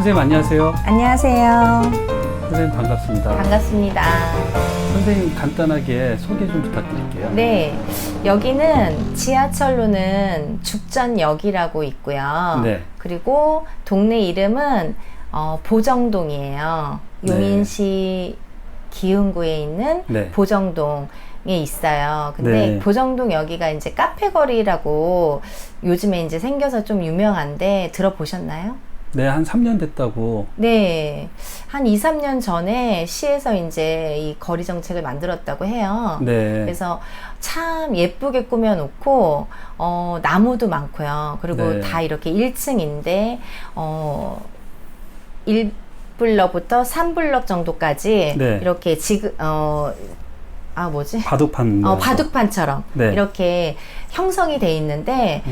선생님 안녕하세요. 안녕하세요. 선생님 반갑습니다. 반갑습니다. 선생님 간단하게 소개 좀 부탁드릴게요. 네, 여기는 지하철로는 죽전역이라고 있고요. 네. 그리고 동네 이름은 보정동이에요. 네. 용인시 기흥구에 있는 네. 보정동에 있어요. 근데 네. 보정동 여기가 이제 카페 거리라고 요즘에 이제 생겨서 좀 유명한데 들어보셨나요? 네, 한 3년 됐다고. 네. 한 2, 3년 전에 시에서 이제 이 거리 정책을 만들었다고 해요. 네. 그래서 참 예쁘게 꾸며놓고, 나무도 많고요. 그리고 네. 다 이렇게 1층인데, 1블럭부터 3블럭 정도까지 네. 이렇게 바둑판. 바둑판처럼 네. 이렇게 형성이 돼 있는데,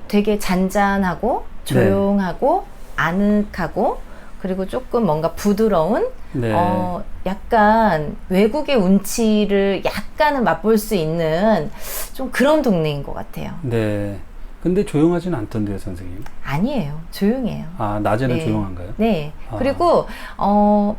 되게 잔잔하고 조용하고 아늑하고 그리고 조금 뭔가 부드러운 네. 약간 외국의 운치를 약간은 맛볼 수 있는 좀 그런 동네인 것 같아요. 네. 근데 조용하진 않던데요, 선생님. 아니에요. 조용해요. 아, 낮에는 네. 조용한가요? 네. 아. 그리고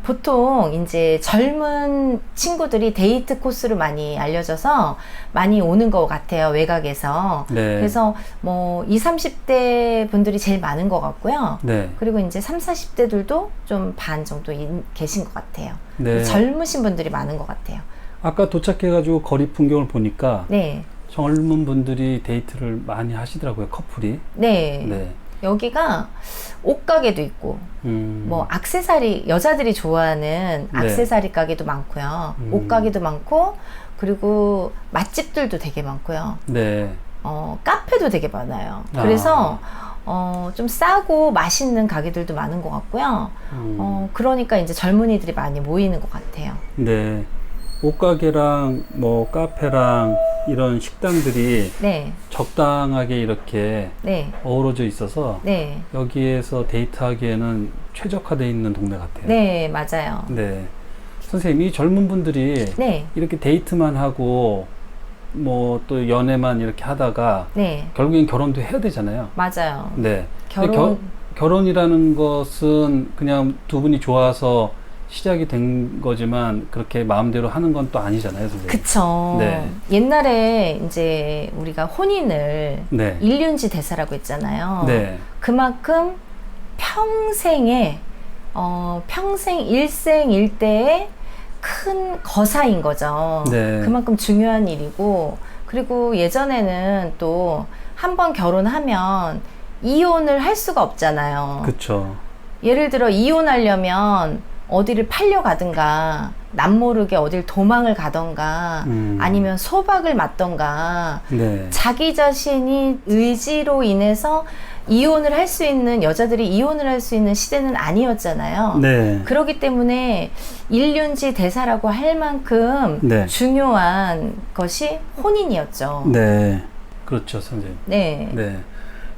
보통 이제 젊은 친구들이 데이트 코스로 많이 알려져서 많이 오는 것 같아요. 외곽에서. 네. 그래서 뭐 20, 30대 분들이 제일 많은 것 같고요. 네. 그리고 이제 30, 40대들도 좀 반 정도 계신 것 같아요. 네. 젊으신 분들이 많은 것 같아요. 아까 도착해가지고 거리 풍경을 보니까 네. 젊은 분들이 데이트를 많이 하시더라고요, 커플이. 네. 네. 여기가 옷가게도 있고, 뭐 액세서리, 여자들이 좋아하는 네. 액세서리 가게도 많고요. 옷가게도 많고, 그리고 맛집들도 되게 많고요. 네. 카페도 되게 많아요. 그래서 좀 싸고 맛있는 가게들도 많은 것 같고요. 그러니까 이제 젊은이들이 많이 모이는 것 같아요. 네. 옷가게랑 뭐 카페랑 이런 식당들이 네. 적당하게 이렇게 네. 어우러져 있어서 네. 여기에서 데이트하기에는 최적화되어 있는 동네 같아요. 네, 맞아요. 네. 선생님, 이 젊은 분들이 네. 이렇게 데이트만 하고 뭐 또 연애만 이렇게 하다가 네. 결국엔 결혼도 해야 되잖아요. 맞아요. 네. 근데 결혼이라는 것은 그냥 두 분이 좋아서 시작이 된 거지만 그렇게 마음대로 하는 건 또 아니잖아요, 선생님. 그쵸. 네. 옛날에 이제 우리가 혼인을 네. 일륜지 대사라고 했잖아요. 네. 그만큼 평생 일생일대의 큰 거사인 거죠. 네. 그만큼 중요한 일이고, 그리고 예전에는 또 한 번 결혼하면 이혼을 할 수가 없잖아요. 그쵸. 예를 들어 이혼하려면 어디를 팔려가든가 남모르게 어딜 도망을 가던가 아니면 소박을 맞던가 네. 자기 자신이 의지로 인해서 이혼을 할 수 있는, 여자들이 이혼을 할 수 있는 시대는 아니었잖아요. 네. 그렇기 때문에 일륜지 대사라고 할 만큼 네. 중요한 것이 혼인이었죠. 네. 그렇죠, 선생님. 네. 네.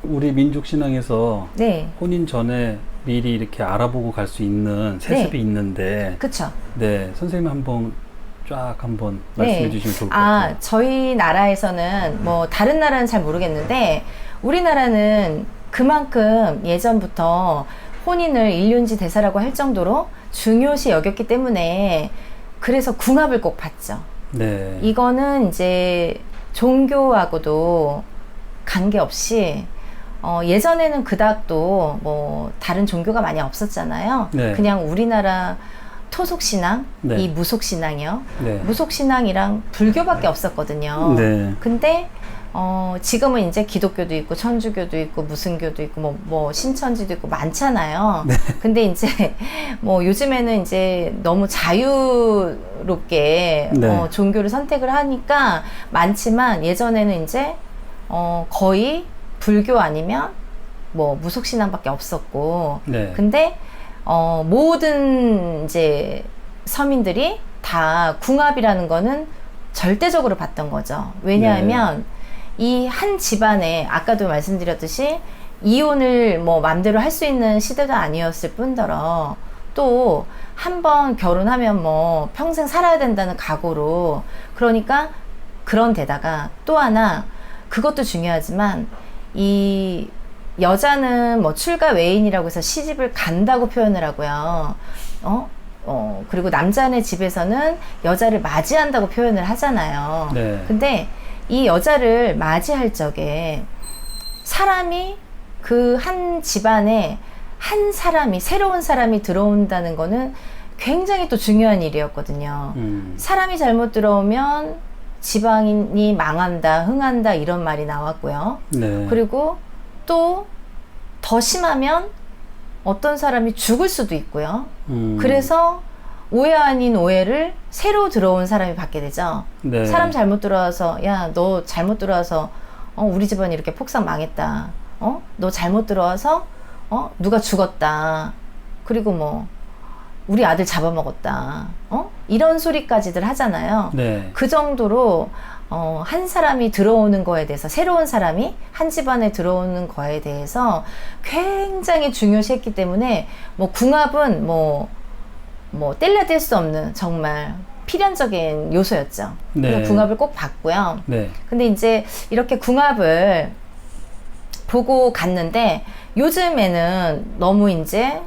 우리 민족신앙에서 네. 혼인 전에 미리 이렇게 알아보고 갈 수 있는 세습이 있는데, 그쵸. 네. 선생님 한번 말씀해 주시면 좋을 것 같아요. 저희 나라에서는 뭐 다른 나라는 잘 모르겠는데 우리나라는 그만큼 예전부터 혼인을 일륜지 대사라고 할 정도로 중요시 여겼기 때문에 그래서 궁합을 꼭 봤죠. 네. 이거는 이제 종교하고도 관계없이 예전에는 그닥도 뭐 다른 종교가 많이 없었잖아요. 네. 그냥 우리나라 토속신앙, 네. 이 무속신앙이요. 네. 무속신앙이랑 불교밖에 없었거든요. 네. 근데 지금은 이제 기독교도 있고 천주교도 있고 무슨교도 있고 뭐 신천지도 있고 많잖아요. 네. 근데 이제 뭐 요즘에는 이제 너무 자유롭게 네. 종교를 선택을 하니까 많지만 예전에는 이제 거의 불교 아니면 뭐 무속신앙밖에 없었고 네. 근데 모든 이제 서민들이 다 궁합이라는 거는 절대적으로 봤던 거죠. 왜냐하면 이 한 집안에 아까도 말씀드렸듯이 이혼을 뭐 맘대로 할 수 있는 시대도 아니었을 뿐더러 또 한 번 결혼하면 뭐 평생 살아야 된다는 각오로 그러니까 그런 데다가 또 하나 그것도 중요하지만 이 여자는 뭐 출가 외인이라고 해서 시집을 간다고 표현을 하고요. 그리고 남자네 집에서는 여자를 맞이한다고 표현을 하잖아요. 네. 근데 이 여자를 맞이할 적에 사람이 그 한 집안에 한 사람이, 새로운 사람이 들어온다는 거는 굉장히 또 중요한 일이었거든요. 사람이 잘못 들어오면 집안이 망한다, 흥한다 이런 말이 나왔고요. 네. 그리고 또 더 심하면 어떤 사람이 죽을 수도 있고요. 그래서 오해 아닌 오해를 새로 들어온 사람이 받게 되죠. 네. 사람 잘못 들어와서 야, 너 잘못 들어와서 우리 집안이 이렇게 폭삭 망했다. 너 잘못 들어와서 누가 죽었다. 그리고 뭐 우리 아들 잡아먹었다. 이런 소리까지들 하잖아요. 네. 그 정도로 한 사람이 들어오는 거에 대해서, 새로운 사람이 한 집안에 들어오는 거에 대해서 굉장히 중요시했기 때문에 뭐 궁합은 뭐 뗄래야 뗄 수 없는 정말 필연적인 요소였죠. 네. 그래서 궁합을 꼭 봤고요. 네. 근데 이제 이렇게 궁합을 보고 갔는데 요즘에는 너무 이제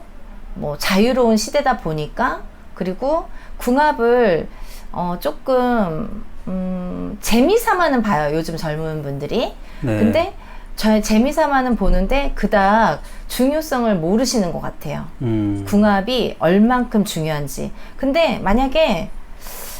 뭐 자유로운 시대다 보니까, 그리고 궁합을 조금 재미삼아는 봐요, 요즘 젊은 분들이. 네. 근데 재미삼아는 보는데 그닥 중요성을 모르시는 것 같아요. 궁합이 얼만큼 중요한지. 근데 만약에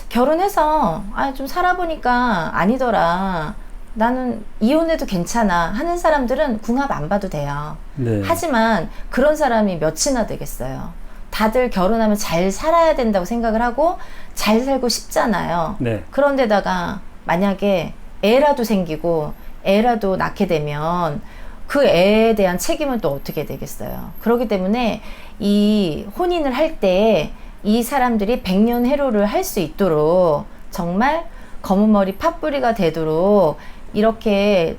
결혼해서 좀 살아보니까 아니더라, 나는 이혼해도 괜찮아 하는 사람들은 궁합 안 봐도 돼요. 네. 하지만 그런 사람이 몇이나 되겠어요. 다들 결혼하면 잘 살아야 된다고 생각을 하고 잘 살고 싶잖아요. 네. 그런데다가 만약에 애라도 생기고 애라도 낳게 되면 그 애에 대한 책임은 또 어떻게 되겠어요. 그렇기 때문에 이 혼인을 할 때 이 사람들이 백년해로를 할 수 있도록, 정말 검은 머리 팥뿌리가 되도록 이렇게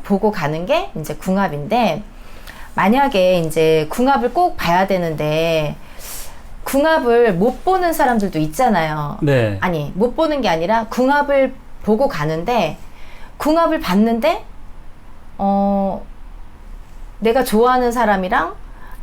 보고 가는 게 이제 궁합인데, 만약에 이제 궁합을 꼭 봐야 되는데 궁합을 못 보는 사람들도 있잖아요. 네. 아니, 못 보는 게 아니라 궁합을 보고 가는데, 궁합을 봤는데 내가 좋아하는 사람이랑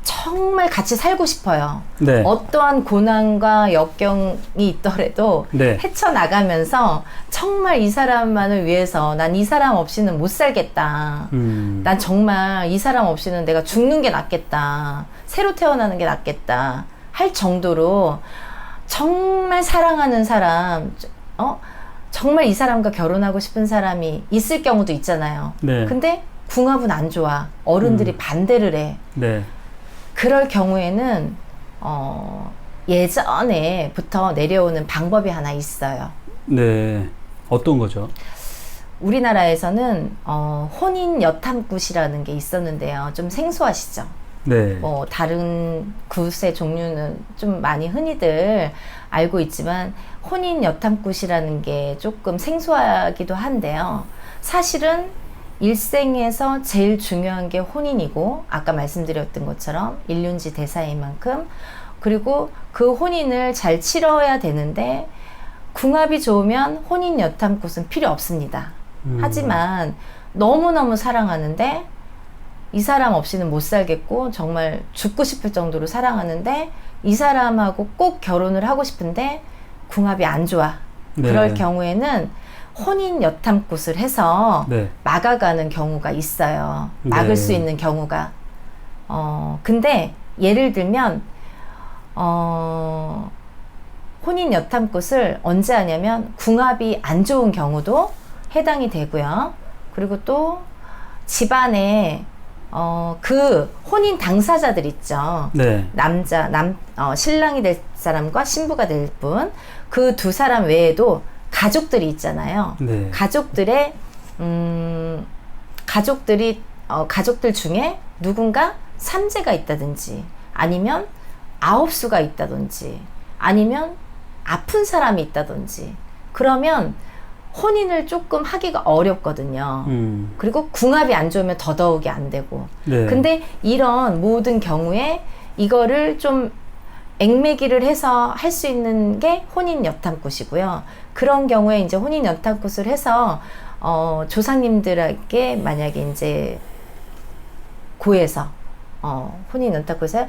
정말 같이 살고 싶어요. 네. 어떠한 고난과 역경이 있더라도 네. 헤쳐나가면서 정말 이 사람만을 위해서 난 이 사람 없이는 못 살겠다. 난 정말 이 사람 없이는 내가 죽는 게 낫겠다. 새로 태어나는 게 낫겠다. 할 정도로 정말 사랑하는 사람, 정말 이 사람과 결혼하고 싶은 사람이 있을 경우도 있잖아요. 네. 근데 궁합은 안 좋아. 어른들이 반대를 해. 네. 그럴 경우에는 예전에부터 내려오는 방법이 하나 있어요. 네. 어떤 거죠? 우리나라에서는 혼인 여탐굿이라는 게 있었는데요. 좀 생소하시죠? 네. 뭐 다른 굿의 종류는 좀 많이 흔히들 알고 있지만 혼인 여탐굿이라는 게 조금 생소하기도 한데요. 사실은 일생에서 제일 중요한 게 혼인이고, 아까 말씀드렸던 것처럼 일륜지 대사인 만큼, 그리고 그 혼인을 잘 치러야 되는데 궁합이 좋으면 혼인 여탐굿은 필요 없습니다. 하지만 너무너무 사랑하는데 이 사람 없이는 못 살겠고 정말 죽고 싶을 정도로 사랑하는데 이 사람하고 꼭 결혼을 하고 싶은데 궁합이 안 좋아. 네. 그럴 경우에는 혼인 여탐굿을 해서 네. 막아가는 경우가 있어요. 막을 네. 수 있는 경우가. 근데 예를 들면 혼인 여탐굿을 언제 하냐면 궁합이 안 좋은 경우도 해당이 되고요. 그리고 또 집안에 그 혼인 당사자들 있죠. 네. 신랑이 될 사람과 신부가 될 분, 그 두 사람 외에도 가족들이 있잖아요. 네. 가족들 중에 누군가 삼재가 있다든지, 아니면 아홉수가 있다든지, 아니면 아픈 사람이 있다든지, 그러면 혼인을 조금 하기가 어렵거든요. 그리고 궁합이 안 좋으면 더더욱이 안 되고. 네. 근데 이런 모든 경우에 이거를 좀 액매기를 해서 할 수 있는 게 혼인 여탐굿이고요. 그런 경우에 이제 혼인 여탐굿을 해서 조상님들에게 만약에 이제 고해서 혼인 연탁고에서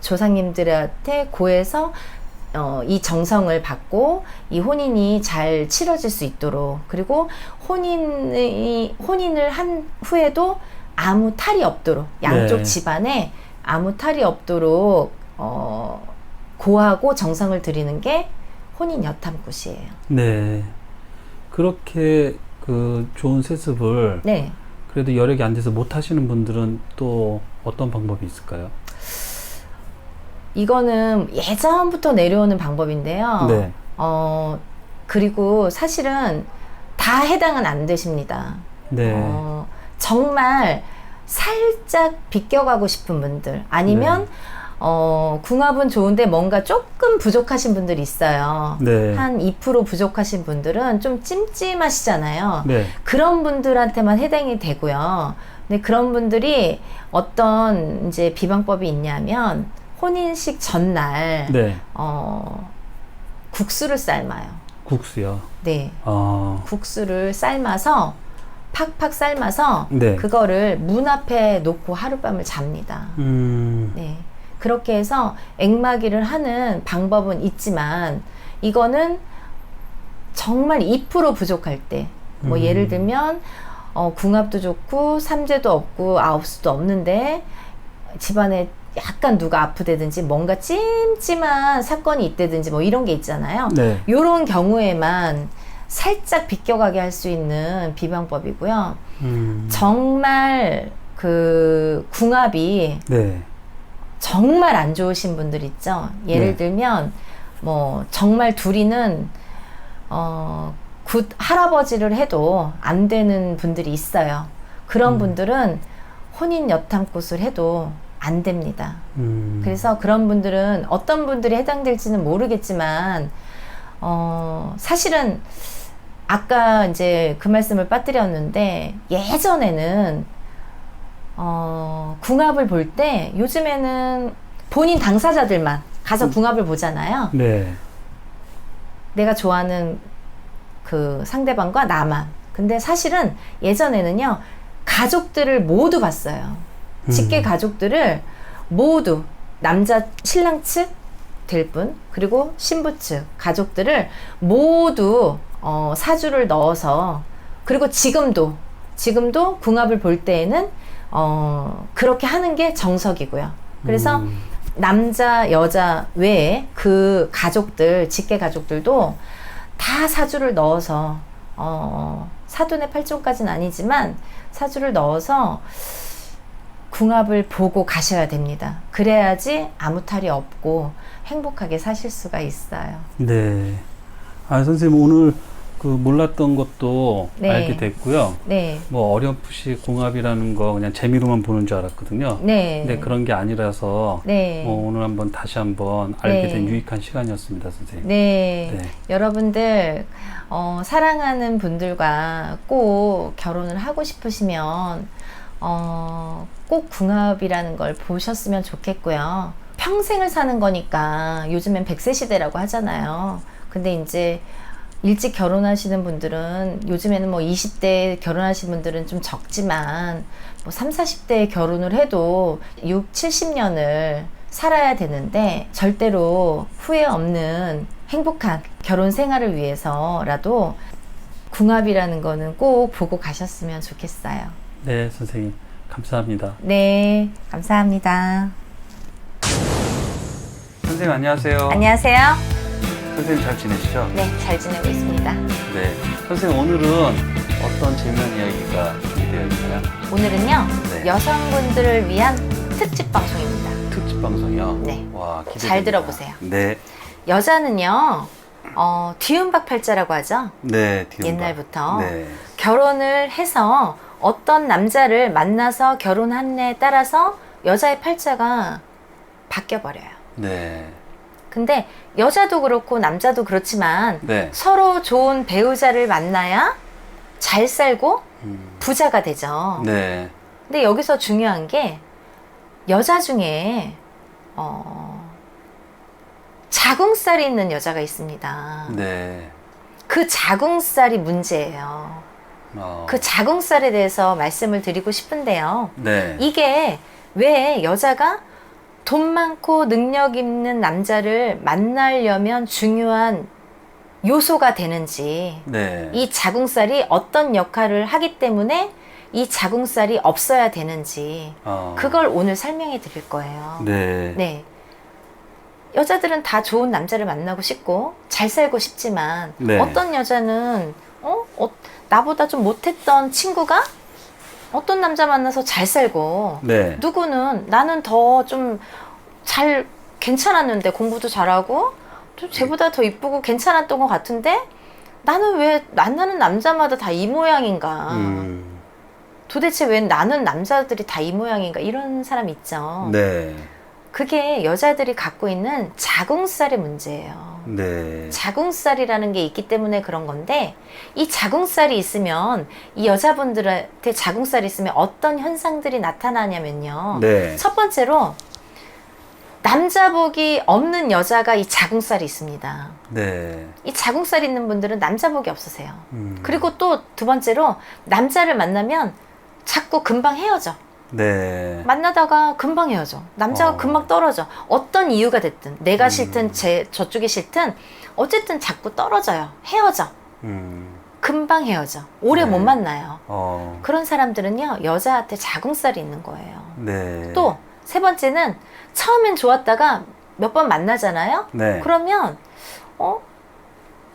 조상님들한테 고해서 이 정성을 받고 이 혼인이 잘 치러질 수 있도록, 그리고 혼인을 한 후에도 아무 탈이 없도록, 양쪽 네. 집안에 아무 탈이 없도록 고하고 정성을 들이는 게 혼인 여탐굿이에요. 네. 그렇게 그 좋은 세습을 네. 그래도 여력이 안 돼서 못 하시는 분들은 또 어떤 방법이 있을까요? 이거는 예전부터 내려오는 방법인데요. 네. 그리고 사실은 다 해당은 안 되십니다. 네. 정말 살짝 비껴가고 싶은 분들, 아니면 궁합은 좋은데 뭔가 조금 부족하신 분들이 있어요. 네. 한 2% 부족하신 분들은 좀 찜찜하시잖아요. 네. 그런 분들한테만 해당이 되고요. 근데 그런 분들이 어떤 이제 비방법이 있냐면, 혼인식 전날 네. 국수를 삶아요. 국수요. 네. 아. 국수를 삶아서 팍팍 삶아서 네. 그거를 문 앞에 놓고 하룻밤을 잡니다. 네. 그렇게 해서 액마기를 하는 방법은 있지만, 이거는 정말 2% 부족할 때, 뭐 예를 들면 궁합도 좋고 삼재도 없고 아홉수도 없는데 집안에 약간 누가 아프다든지 뭔가 찜찜한 사건이 있다든지 뭐 이런 게 있잖아요. 네. 요런 경우에만 살짝 비껴가게 할 수 있는 비방법이고요. 정말 그 궁합이 네. 정말 안 좋으신 분들 있죠. 예를 네. 들면 뭐 정말 둘이는 굿 할아버지를 해도 안 되는 분들이 있어요. 그런 분들은 혼인 여탐꽃을 해도 안 됩니다. 그래서 그런 분들은 어떤 분들이 해당될지는 모르겠지만, 사실은 아까 이제 그 말씀을 빠뜨렸는데, 예전에는 궁합을 볼 때, 요즘에는 본인 당사자들만 가서 궁합을 보잖아요. 네. 내가 좋아하는 그 상대방과 나만. 근데 사실은 예전에는요, 가족들을 모두 봤어요. 직계 가족들을 모두, 남자 신랑 측 될 분, 그리고 신부 측 가족들을 모두 사주를 넣어서, 그리고 지금도 궁합을 볼 때에는 그렇게 하는 게 정석이고요. 그래서 남자 여자 외에 그 가족들, 직계 가족들도 다 사주를 넣어서 사돈의 팔종까지는 아니지만 사주를 넣어서 궁합을 보고 가셔야 됩니다. 그래야지 아무 탈이 없고 행복하게 사실 수가 있어요. 네. 아, 선생님 오늘 그 몰랐던 것도 네. 알게 됐고요. 네. 뭐 어렴풋이 궁합이라는 거 그냥 재미로만 보는 줄 알았거든요. 네. 근데 그런 게 아니라서 네. 오늘 한번 다시 한번 알게 네. 된 유익한 시간이었습니다, 선생님. 네. 네. 여러분들 사랑하는 분들과 꼭 결혼을 하고 싶으시면 꼭 궁합이라는 걸 보셨으면 좋겠고요. 평생을 사는 거니까 요즘엔 100세 시대라고 하잖아요. 근데 이제 일찍 결혼하시는 분들은, 요즘에는 뭐 20대 결혼하신 분들은 좀 적지만 뭐 30, 40대에 결혼을 해도 6, 70년을 살아야 되는데, 절대로 후회 없는 행복한 결혼 생활을 위해서라도 궁합이라는 거는 꼭 보고 가셨으면 좋겠어요. 네, 선생님. 감사합니다. 네, 감사합니다. 선생님 안녕하세요. 안녕하세요. 선생님 잘 지내시죠? 네, 잘 지내고 있습니다. 네. 선생님 오늘은 어떤 재미난 이야기가 준비되어 있나요? 오늘은요, 네. 여성분들을 위한 특집 방송입니다. 특집 방송이요? 네. 와, 기대됩니다. 잘 들어보세요. 네. 여자는요, 뒤움박팔자라고 하죠. 네, 뒤움박. 옛날부터. 네. 결혼을 해서 어떤 남자를 만나서 결혼한 에 따라서 여자의 팔자가 바뀌어버려요. 네. 근데 여자도 그렇고 남자도 그렇지만 네. 서로 좋은 배우자를 만나야 잘 살고 부자가 되죠. 네. 근데 여기서 중요한 게, 여자 중에 자궁살이 있는 여자가 있습니다. 네. 그 자궁살이 문제예요. 그 자궁살에 대해서 말씀을 드리고 싶은데요. 네. 이게 왜 여자가 돈 많고 능력 있는 남자를 만나려면 중요한 요소가 되는지, 네. 이 자궁살이 어떤 역할을 하기 때문에 이 자궁살이 없어야 되는지, 그걸 오늘 설명해 드릴 거예요. 네. 네. 여자들은 다 좋은 남자를 만나고 싶고 잘 살고 싶지만 네. 어떤 여자는 나보다 좀 못했던 친구가 어떤 남자 만나서 잘 살고, 네. 누구는 나는 더 좀 잘 괜찮았는데 공부도 잘하고 좀 쟤보다 더 이쁘고 괜찮았던 것 같은데 나는 왜 만나는 남자마다 다 이 모양인가? 도대체 왜 나는 남자들이 다 이 모양인가? 이런 사람 있죠. 네. 그게 여자들이 갖고 있는 자궁살의 문제예요. 네. 자궁살이라는 게 있기 때문에 그런 건데, 이 자궁살이 있으면, 이 여자분들한테 자궁살이 있으면 어떤 현상들이 나타나냐면요. 네. 첫 번째로 남자복이 없는 여자가 이 자궁살이 있습니다. 네. 이 자궁살 있는 분들은 남자복이 없으세요. 그리고 또 두 번째로 남자를 만나면 자꾸 금방 헤어져. 네. 만나다가 금방 헤어져. 남자가 금방 떨어져. 어떤 이유가 됐든, 내가 싫든 저쪽이 싫든 어쨌든 자꾸 떨어져요. 헤어져. 금방 헤어져. 오래 네. 못 만나요. 어. 그런 사람들은요, 여자한테 자궁살이 있는 거예요. 네. 또 세 번째는 처음엔 좋았다가 몇 번 만나잖아요. 네. 그러면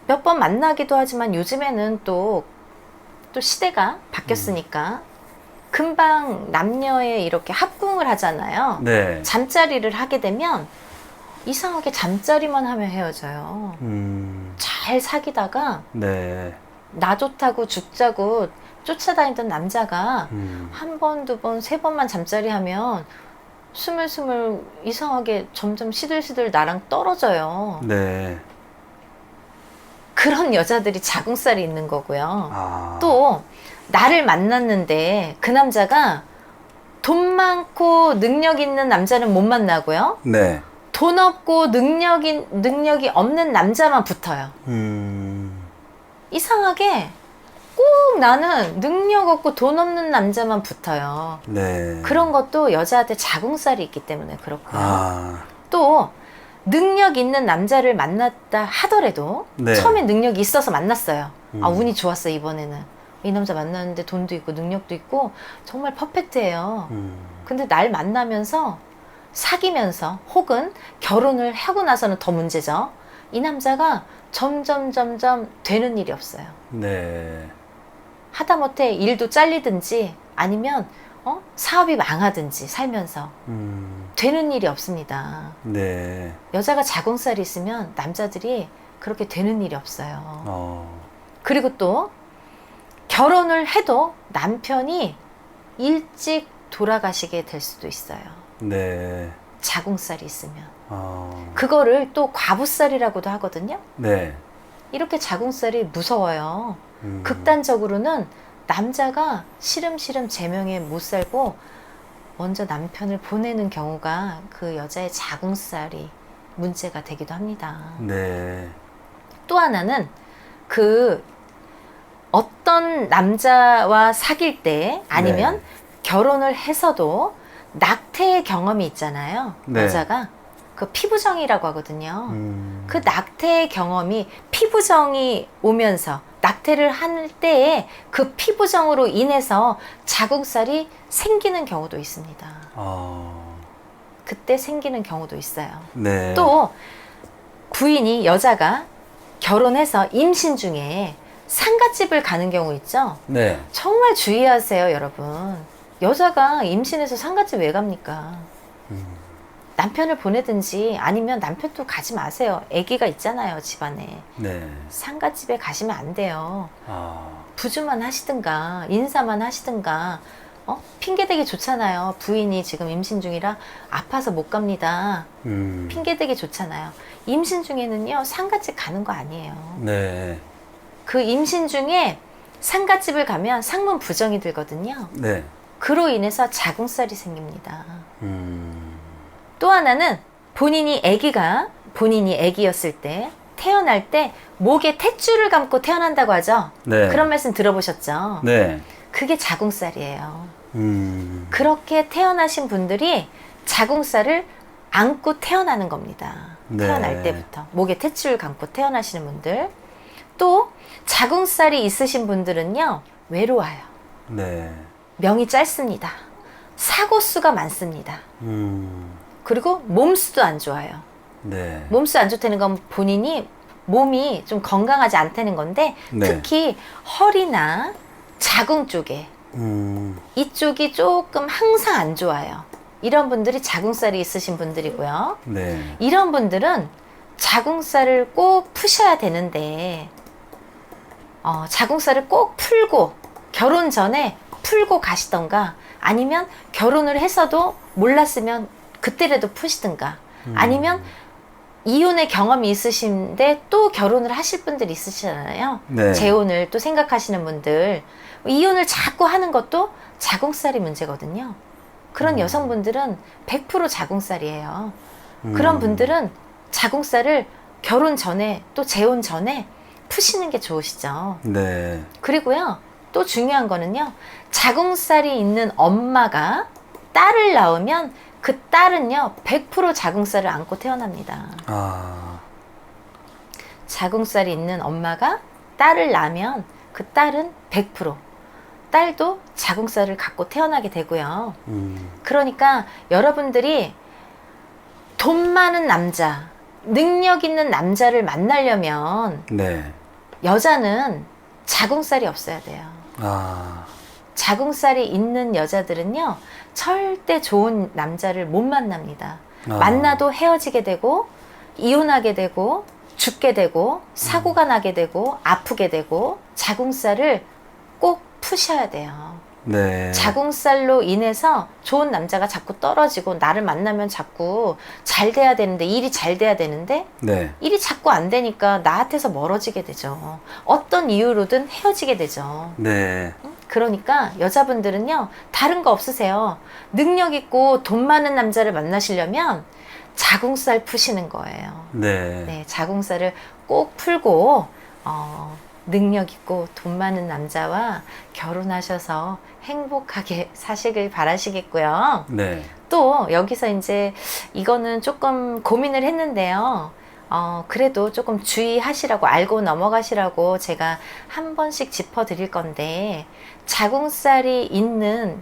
몇 번 만나기도 하지만 요즘에는 또 시대가 바뀌었으니까 금방 남녀에 이렇게 합궁을 하잖아요. 네. 잠자리를 하게 되면 이상하게 잠자리만 하면 헤어져요. 잘 사귀다가 네. 나 좋다고 죽자고 쫓아다니던 남자가 한 번, 두 번, 세 번만 잠자리 하면 스물스물 이상하게 점점 시들시들 나랑 떨어져요. 네. 그런 여자들이 자궁살이 있는 거고요. 아. 또 나를 만났는데 그 남자가 돈 많고 능력 있는 남자는 못 만나고요. 네. 돈 없고 능력이 없는 남자만 붙어요. 이상하게 꼭 나는 능력 없고 돈 없는 남자만 붙어요. 네. 그런 것도 여자한테 자궁살이 있기 때문에 그렇고요. 아. 또 능력 있는 남자를 만났다 하더라도 네. 처음에 능력이 있어서 만났어요. 아, 운이 좋았어 이번에는. 이 남자 만났는데 돈도 있고 능력도 있고 정말 퍼펙트해요. 근데 날 만나면서 사귀면서 혹은 결혼을 하고 나서는 더 문제죠. 이 남자가 점점 되는 일이 없어요. 네. 하다못해 일도 잘리든지 아니면 사업이 망하든지 살면서 되는 일이 없습니다. 네. 여자가 자궁살이 있으면 남자들이 그렇게 되는 일이 없어요. 그리고 또 결혼을 해도 남편이 일찍 돌아가시게 될 수도 있어요. 네. 자궁살이 있으면. 그거를 또 과부살이라고도 하거든요. 네. 이렇게 자궁살이 무서워요. 극단적으로는 남자가 시름시름 제명에 못 살고 먼저 남편을 보내는 경우가 그 여자의 자궁살이 문제가 되기도 합니다. 네. 또 하나는 그 어떤 남자와 사귈 때 아니면 결혼을 해서도 낙태의 경험이 있잖아요. 네. 여자가 그 피부정이라고 하거든요. 그 낙태의 경험이 피부정이 오면서 낙태를 할 때에 그 피부정으로 인해서 자궁살이 생기는 경우도 있습니다. 그때 생기는 경우도 있어요. 네. 또 부인이 여자가 결혼해서 임신 중에 상갓집을 가는 경우 있죠. 네. 정말 주의하세요, 여러분. 여자가 임신해서 상갓집 왜 갑니까? 남편을 보내든지 아니면 남편도 가지 마세요. 아기가 있잖아요, 집안에. 네. 상갓집에 가시면 안 돼요. 부주만 하시든가 인사만 하시든가 핑계대기 좋잖아요. 부인이 지금 임신 중이라 아파서 못 갑니다. 핑계대기 좋잖아요. 임신 중에는요, 상갓집 가는 거 아니에요. 네. 그 임신 중에 상갓집을 가면 상문 부정이 들거든요. 네. 그로 인해서 자궁살이 생깁니다. 또 하나는 본인이 아기였을 때 태어날 때 목에 탯줄을 감고 태어난다고 하죠. 네. 그런 말씀 들어보셨죠? 네. 그게 자궁살이에요. 그렇게 태어나신 분들이 자궁살을 안고 태어나는 겁니다. 네. 태어날 때부터 목에 탯줄 감고 태어나시는 분들. 또 자궁살이 있으신 분들은요, 외로워요. 네. 명이 짧습니다. 사고 수가 많습니다. 그리고 몸수도 안 좋아요. 네. 몸수 안 좋다는 건 본인이 몸이 좀 건강하지 않다는 건데, 네. 특히 허리나 자궁 쪽에 이쪽이 조금 항상 안 좋아요. 이런 분들이 자궁살이 있으신 분들이고요. 네. 이런 분들은 자궁살을 꼭 푸셔야 되는데, 자궁살을 꼭 풀고 결혼 전에 풀고 가시던가, 아니면 결혼을 해서도 몰랐으면 그때라도 푸시든가, 아니면 이혼의 경험이 있으신데 또 결혼을 하실 분들이 있으시잖아요. 네. 재혼을 또 생각하시는 분들, 이혼을 자꾸 하는 것도 자궁살이 문제거든요. 그런 여성분들은 100% 자궁살이에요. 그런 분들은 자궁살을 결혼 전에 또 재혼 전에 푸시는 게 좋으시죠. 네. 그리고요, 또 중요한 거는요, 자궁살이 있는 엄마가 딸을 낳으면 그 딸은요 100% 자궁살을 안고 태어납니다. 아. 자궁살이 있는 엄마가 딸을 낳으면 그 딸은 100% 딸도 자궁살을 갖고 태어나게 되고요. 그러니까 여러분들이 돈 많은 남자, 능력 있는 남자를 만나려면 네. 여자는 자궁살이 없어야 돼요. 아. 자궁살이 있는 여자들은요, 절대 좋은 남자를 못 만납니다. 아. 만나도 헤어지게 되고, 이혼하게 되고, 죽게 되고, 사고가 나게 되고, 아프게 되고, 자궁살을 꼭 푸셔야 돼요. 네. 자궁살로 인해서 좋은 남자가 자꾸 떨어지고, 나를 만나면 자꾸 잘 돼야 되는데, 일이 잘 돼야 되는데, 네. 일이 자꾸 안 되니까 나한테서 멀어지게 되죠. 어떤 이유로든 헤어지게 되죠. 네. 그러니까 여자분들은요, 다른 거 없으세요. 능력 있고 돈 많은 남자를 만나시려면 자궁살 푸시는 거예요. 네. 네, 자궁살을 꼭 풀고 능력 있고 돈 많은 남자와 결혼하셔서 행복하게 사시길 바라시겠고요. 네. 또 여기서 이제 이거는 조금 고민을 했는데요. 그래도 조금 주의하시라고, 알고 넘어가시라고 제가 한 번씩 짚어드릴 건데, 자궁살이 있는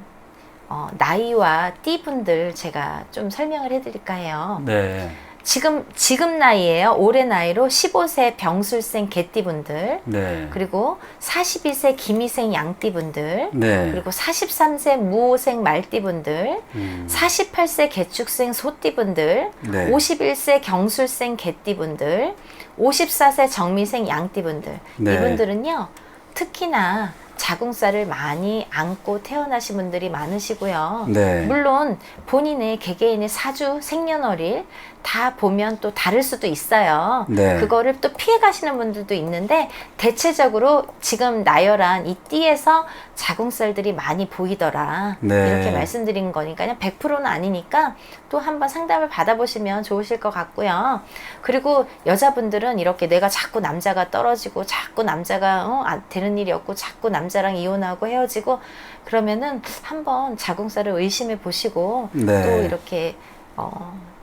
나이와 띠분들 제가 좀 설명을 해드릴까 해요. 네. 지금 나이에요. 올해 나이로 15세 병술생 개띠분들, 네. 그리고 42세 기미생 양띠분들, 네. 그리고 43세 무호생 말띠분들, 48세 개축생 소띠분들, 네. 51세 경술생 개띠분들, 54세 정미생 양띠분들, 네. 이분들은요, 특히나 자궁살을 많이 안고 태어나신 분들이 많으시고요. 네. 물론 본인의 개개인의 사주, 생년월일 다 보면 또 다를 수도 있어요. 네. 그거를 또 피해 가시는 분들도 있는데, 대체적으로 지금 나열한 이 띠에서 자궁살들이 많이 보이더라. 네. 이렇게 말씀드린 거니까요. 100%는 아니니까 또 한번 상담을 받아보시면 좋으실 것 같고요. 그리고 여자분들은 이렇게 내가 자꾸 남자가 떨어지고, 자꾸 남자가 되는 일이 없고, 자꾸 남자랑 이혼하고 헤어지고, 그러면은 한번 자궁살을 의심해 보시고, 네. 또 이렇게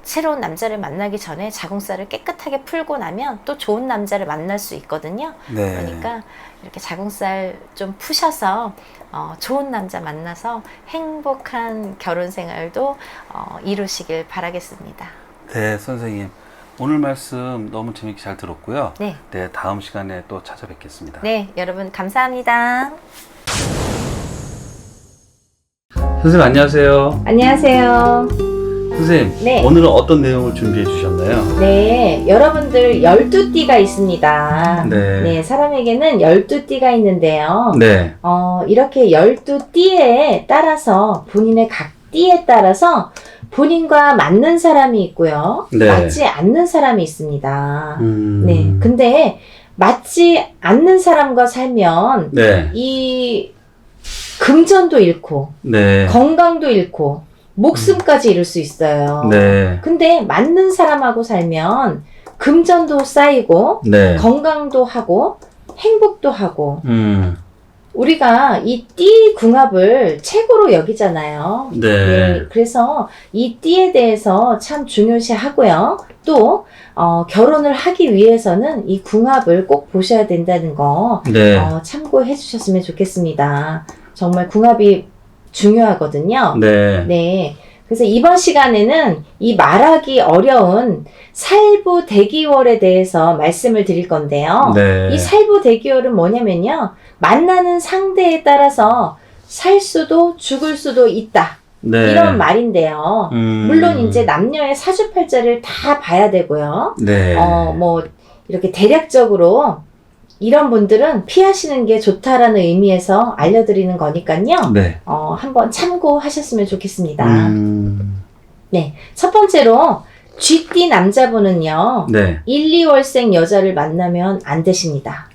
새로운 남자를 만나기 전에 자궁살을 깨끗하게 풀고 나면 또 좋은 남자를 만날 수 있거든요. 네. 그러니까 이렇게 자궁살 좀 푸셔서 좋은 남자 만나서 행복한 결혼 생활도 이루시길 바라겠습니다. 네, 선생님. 오늘 말씀 너무 재밌게 잘 들었고요. 네. 네, 다음 시간에 또 찾아뵙겠습니다. 네, 여러분 감사합니다. 선생님 안녕하세요. 안녕하세요. 선생님, 네. 오늘은 어떤 내용을 준비해 주셨나요? 네, 여러분들 12띠가 있습니다. 네. 사람에게는 12띠가 있는데요. 네. 이렇게 12띠에 따라서, 본인의 각 띠에 따라서 본인과 맞는 사람이 있고요. 네. 맞지 않는 사람이 있습니다. 네. 근데 맞지 않는 사람과 살면 네. 이 금전도 잃고, 네. 건강도 잃고, 목숨까지 잃을 수 있어요. 네. 근데 맞는 사람하고 살면 금전도 쌓이고 네. 건강도 하고 행복도 하고 음. 우리가 이 띠 궁합을 최고로 여기잖아요. 네. 그래서 이 띠에 대해서 참 중요시 하고요. 또 결혼을 하기 위해서는 이 궁합을 꼭 보셔야 된다는 거 네. 참고해 주셨으면 좋겠습니다. 정말 궁합이 중요하거든요. 네. 네. 그래서 이번 시간에는 이 말하기 어려운 살부 대기월에 대해서 말씀을 드릴 건데요. 네. 이 살부 대기월은 뭐냐면요. 만나는 상대에 따라서 살 수도 죽을 수도 있다. 네. 이런 말인데요. 물론 이제 남녀의 사주팔자를 다 봐야 되고요. 네. 뭐 이렇게 대략적으로 이런 분들은 피하시는 게 좋다라는 의미에서 알려드리는 거니까요. 네. 한번 참고하셨으면 좋겠습니다. 네. 첫 번째로 쥐띠 남자분은요. 네. 1, 2월생 여자를 만나면 안 되십니다.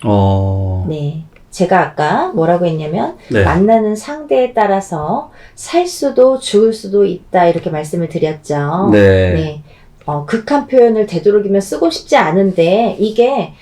네. 제가 아까 뭐라고 했냐면 네. 만나는 상대에 따라서 살 수도 죽을 수도 있다 이렇게 말씀을 드렸죠. 네. 네. 극한 표현을 되도록이면 쓰고 싶지 않은데 이게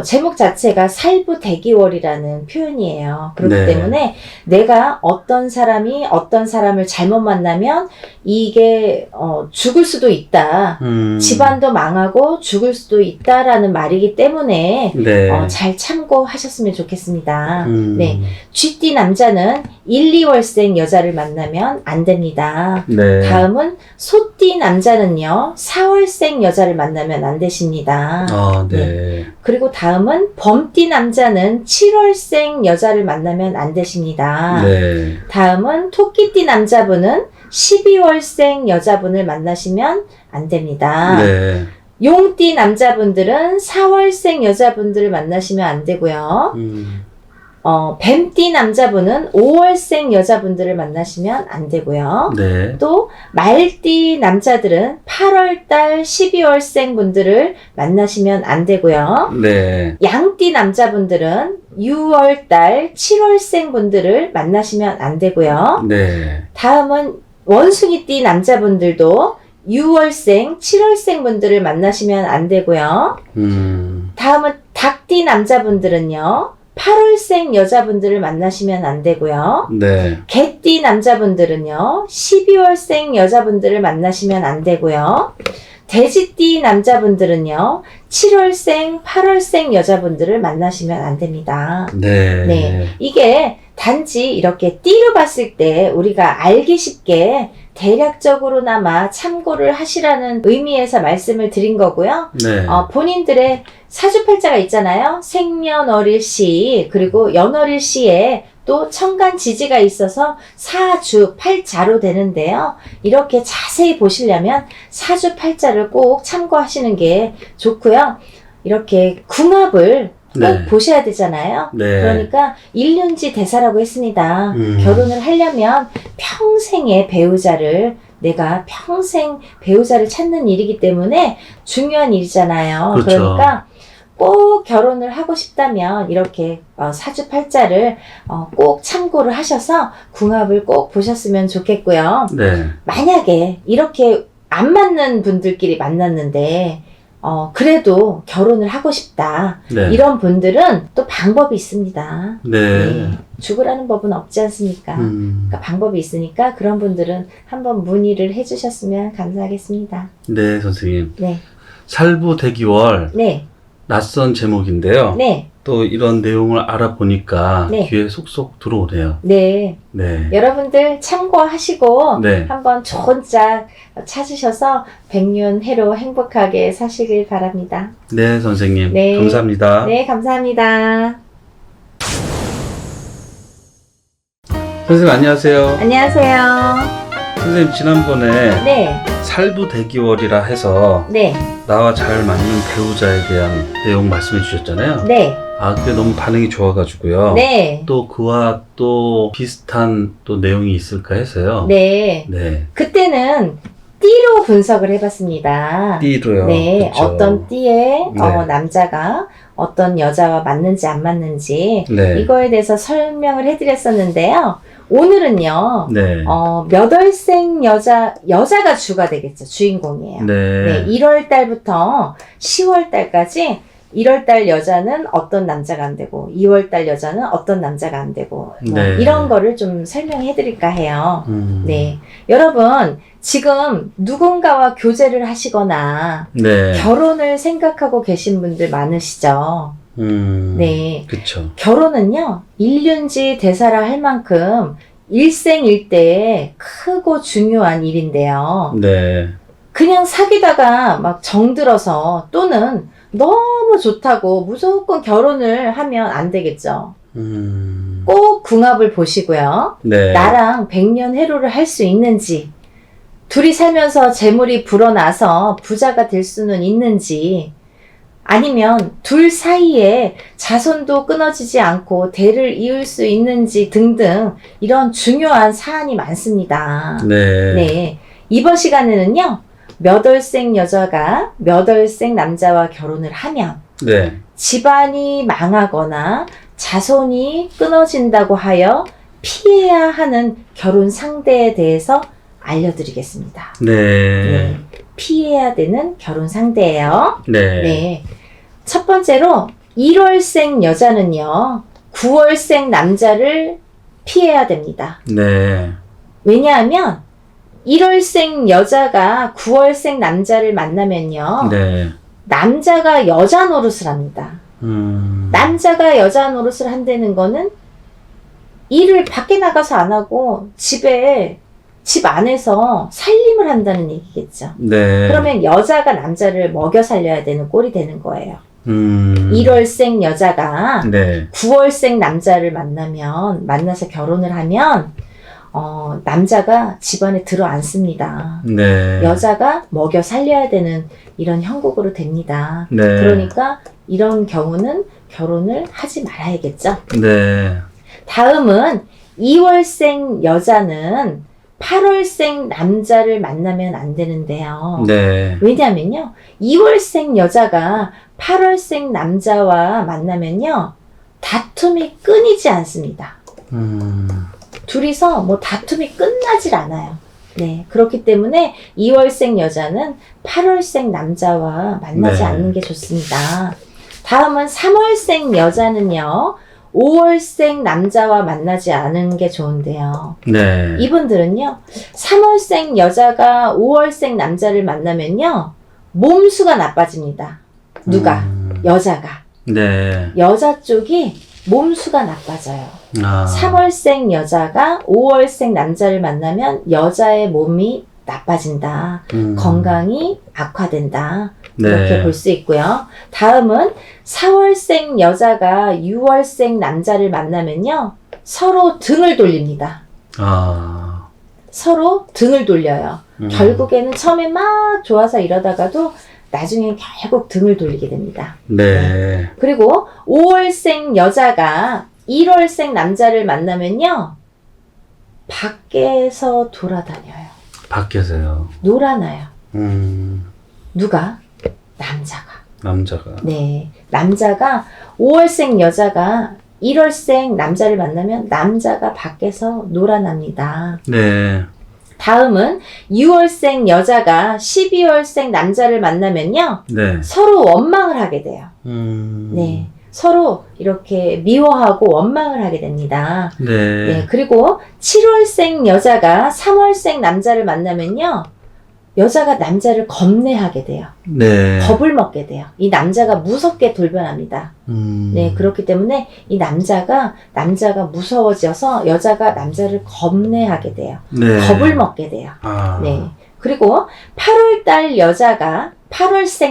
제목 자체가 살부 대기월이라는 표현이에요. 그렇기 네. 때문에 내가 어떤 사람이 어떤 사람을 잘못 만나면 이게 죽을 수도 있다. 집안도 망하고 죽을 수도 있다라는 말이기 때문에 네. 잘 참고하셨으면 좋겠습니다. 네. 네. 쥐띠 남자는 1, 2월생 여자를 만나면 안 됩니다. 네. 다음은 소띠 남자는요, 4월생 여자를 만나면 안 되십니다. 네. 그리고 다음은 범띠 남자는 7월생 여자를 만나면 안 되십니다. 네. 다음은 토끼띠 남자분은 12월생 여자분을 만나시면 안 됩니다. 네. 용띠 남자분들은 4월생 여자분들을 만나시면 안 되고요. 뱀띠 남자분은 5월생 여자분들을 만나시면 안 되고요. 네. 또 말띠 남자들은 8월달 12월생 분들을 만나시면 안 되고요. 네. 양띠 남자분들은 6월달 7월생 분들을 만나시면 안 되고요. 네. 다음은 원숭이띠 남자분들도 6월생, 7월생 분들을 만나시면 안 되고요. 다음은 닭띠 남자분들은요. 8월생 여자분들을 만나시면 안 되고요. 네. 개띠 남자분들은요. 12월생 여자분들을 만나시면 안 되고요. 돼지띠 남자분들은요. 7월생, 8월생 여자분들을 만나시면 안 됩니다. 네. 네. 이게 단지 이렇게 띠로 봤을 때 우리가 알기 쉽게 대략적으로나마 참고를 하시라는 의미에서 말씀을 드린 거고요. 네. 본인들의 사주팔자가 있잖아요. 생년월일시 그리고 연월일시에 또 천간지지가 있어서 사주팔자로 되는데요. 이렇게 자세히 보시려면 사주팔자를 꼭 참고하시는 게 좋고요. 이렇게 궁합을 꼭 네. 보셔야 되잖아요. 네. 그러니까 일륜지 대사라고 했습니다. 음. 결혼을 하려면 평생의 배우자를 내가 평생 배우자를 찾는 일이기 때문에 중요한 일이잖아요. 그렇죠. 그러니까 꼭 결혼을 하고 싶다면 이렇게 사주팔자를 꼭 참고를 하셔서 궁합을 꼭 보셨으면 좋겠고요. 네. 만약에 이렇게 안 맞는 분들끼리 만났는데 그래도 결혼을 하고 싶다. 네. 이런 분들은 또 방법이 있습니다. 네. 죽으라는 법은 없지 않습니까? 그러니까 방법이 있으니까 그런 분들은 한번 문의를 해주셨으면 감사하겠습니다. 네, 선생님. 네. 살부 대기월 네. 낯선 제목인데요. 네. 또 이런 내용을 알아보니까 네. 귀에 속속 들어오네요. 네. 네. 여러분들 참고하시고 네. 한번 좋은 짝 찾으셔서 백년해로 행복하게 사시길 바랍니다. 네, 선생님. 네. 감사합니다. 네, 감사합니다. 선생님 안녕하세요. 안녕하세요. 선생님 지난번에 네. 살부 대기월이라 해서 네. 나와 잘 맞는 배우자에 대한 내용 말씀해 주셨잖아요. 네. 그게 너무 반응이 좋아가지고요. 네. 또 그와 또 비슷한 또 내용이 있을까 해서요. 네. 네. 그때는 띠로 분석을 해봤습니다. 띠로요. 네, 그쵸. 어떤 띠에 네. 남자가 어떤 여자와 맞는지 안 맞는지 네. 이거에 대해서 설명을 해드렸었는데요. 오늘은요, 네. 몇 월생 여자가 주가 되겠죠. 주인공이에요. 네. 1월 달부터 10월 달까지 1월 달 여자는 어떤 남자가 안 되고 2월 달 여자는 어떤 남자가 안 되고 뭐 네. 이런 거를 좀 설명해 드릴까 해요. 음. 네. 여러분, 지금 누군가와 교제를 하시거나 네. 결혼을 생각하고 계신 분들 많으시죠? 네. 그쵸. 결혼은요, 일륜지 대사라 할 만큼 일생일대에 크고 중요한 일인데요. 네. 그냥 사귀다가 막 정들어서 또는 너무 좋다고 무조건 결혼을 하면 안 되겠죠. 꼭 궁합을 보시고요. 네. 나랑 백년해로를 할 수 있는지, 둘이 살면서 재물이 불어나서 부자가 될 수는 있는지, 아니면 둘 사이에 자손도 끊어지지 않고 대를 이을 수 있는지 등등 이런 중요한 사안이 많습니다. 네. 네. 이번 시간에는요, 몇 월생 여자가 몇 월생 남자와 결혼을 하면 네. 집안이 망하거나 자손이 끊어진다고 하여 피해야 하는 결혼 상대에 대해서 알려드리겠습니다. 네. 네. 피해야 되는 결혼 상대예요. 네. 네. 첫 번째로 1월생 여자는요, 9월생 남자를 피해야 됩니다. 네. 왜냐하면 1월생 여자가 9월생 남자를 만나면요, 네. 남자가 여자 노릇을 합니다. 남자가 여자 노릇을 한다는 거는 일을 밖에 나가서 안 하고 집 안에서 살림을 한다는 얘기겠죠. 네. 그러면 여자가 남자를 먹여 살려야 되는 꼴이 되는 거예요. 1월생 여자가 네. 9월생 남자를 만나서 결혼을 하면 남자가 집안에 들어 앉습니다. 네. 여자가 먹여 살려야 되는 이런 형국으로 됩니다. 네. 그러니까 이런 경우는 결혼을 하지 말아야겠죠. 네. 다음은 2월생 여자는 8월생 남자를 만나면 안 되는데요. 네. 왜냐면요, 2월생 여자가 8월생 남자와 만나면요, 다툼이 끊이지 않습니다. 둘이서 뭐 다툼이 끝나질 않아요. 네. 그렇기 때문에 2월생 여자는 8월생 남자와 만나지 네. 않는 게 좋습니다. 다음은 3월생 여자는요, 5월생 남자와 만나지 않은 게 좋은데요. 네. 이분들은요, 3월생 여자가 5월생 남자를 만나면요, 몸수가 나빠집니다. 누가? 여자가. 네. 여자 쪽이 몸수가 나빠져요. 아. 3월생 여자가 5월생 남자를 만나면 여자의 몸이 나빠진다. 건강이 악화된다. 이렇게 네. 볼 수 있고요. 다음은 4월생 여자가 6월생 남자를 만나면요, 서로 등을 돌립니다. 아. 서로 등을 돌려요. 결국에는 처음에 막 좋아서 이러다가도 나중에 결국 등을 돌리게 됩니다. 네. 그리고 5월생 여자가 1월생 남자를 만나면요, 밖에서 돌아다녀요. 밖에서요. 놀아나요. 누가? 남자가. 네. 남자가 5월생 여자가 1월생 남자를 만나면 남자가 밖에서 놀아납니다. 네. 다음은 6월생 여자가 12월생 남자를 만나면요, 네. 서로 원망을 하게 돼요. 네. 서로 이렇게 미워하고 원망을 하게 됩니다. 네. 네. 그리고 7월생 여자가 3월생 남자를 만나면요, 여자가 남자를 겁내하게 돼요. 네. 겁을 먹게 돼요. 이 남자가 무섭게 돌변합니다. 네, 그렇기 때문에 이 남자가 무서워져서 여자가 남자를 겁내하게 돼요. 네. 겁을 먹게 돼요. 아. 네. 그리고 8월생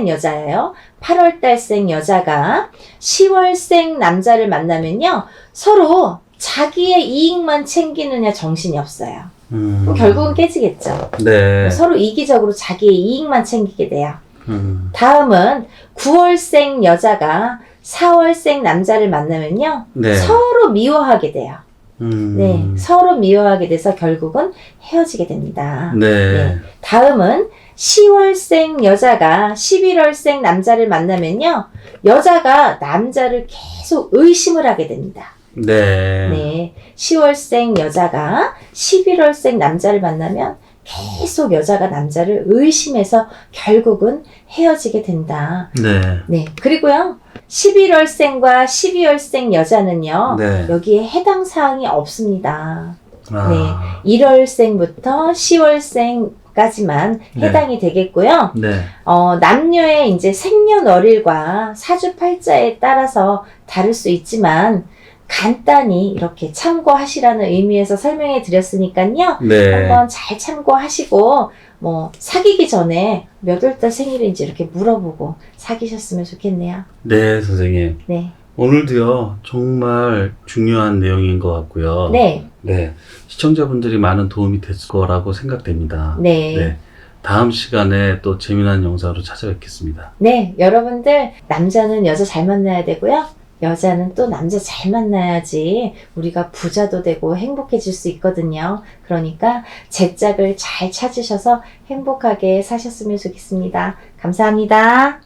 여자예요. 8월달생 여자가 10월생 남자를 만나면요, 서로 자기의 이익만 챙기느냐 정신이 없어요. 그럼 결국은 깨지겠죠. 네. 서로 이기적으로 자기의 이익만 챙기게 돼요. 음. 다음은 9월생 여자가 4월생 남자를 만나면요, 네. 서로 미워하게 돼요. 네, 서로 미워하게 돼서 결국은 헤어지게 됩니다. 네. 다음은 10월생 여자가 11월생 남자를 만나면요. 여자가 남자를 계속 의심을 하게 됩니다. 네. 네. 10월생 여자가 11월생 남자를 만나면 계속 여자가 남자를 의심해서 결국은 헤어지게 된다. 네. 네. 그리고요. 11월생과 12월생 여자는요. 네. 여기에 해당 사항이 없습니다. 아. 1월생부터 10월생까지만 네. 해당이 되겠고요. 네. 남녀의 이제 생년월일과 사주팔자에 따라서 다를 수 있지만 간단히 이렇게 참고하시라는 의미에서 설명해 드렸으니까요. 네. 한번 잘 참고하시고 뭐 사귀기 전에 몇 월달 생일인지 이렇게 물어보고 사귀셨으면 좋겠네요. 네, 선생님. 네. 오늘도요, 정말 중요한 내용인 것 같고요. 네. 네. 시청자분들이 많은 도움이 됐을 거라고 생각됩니다. 네. 다음 시간에 또 재미난 영상으로 찾아뵙겠습니다. 네. 여러분들 남자는 여자 잘 만나야 되고요. 여자는 또 남자 잘 만나야지 우리가 부자도 되고 행복해질 수 있거든요. 그러니까 제 짝을 잘 찾으셔서 행복하게 사셨으면 좋겠습니다. 감사합니다.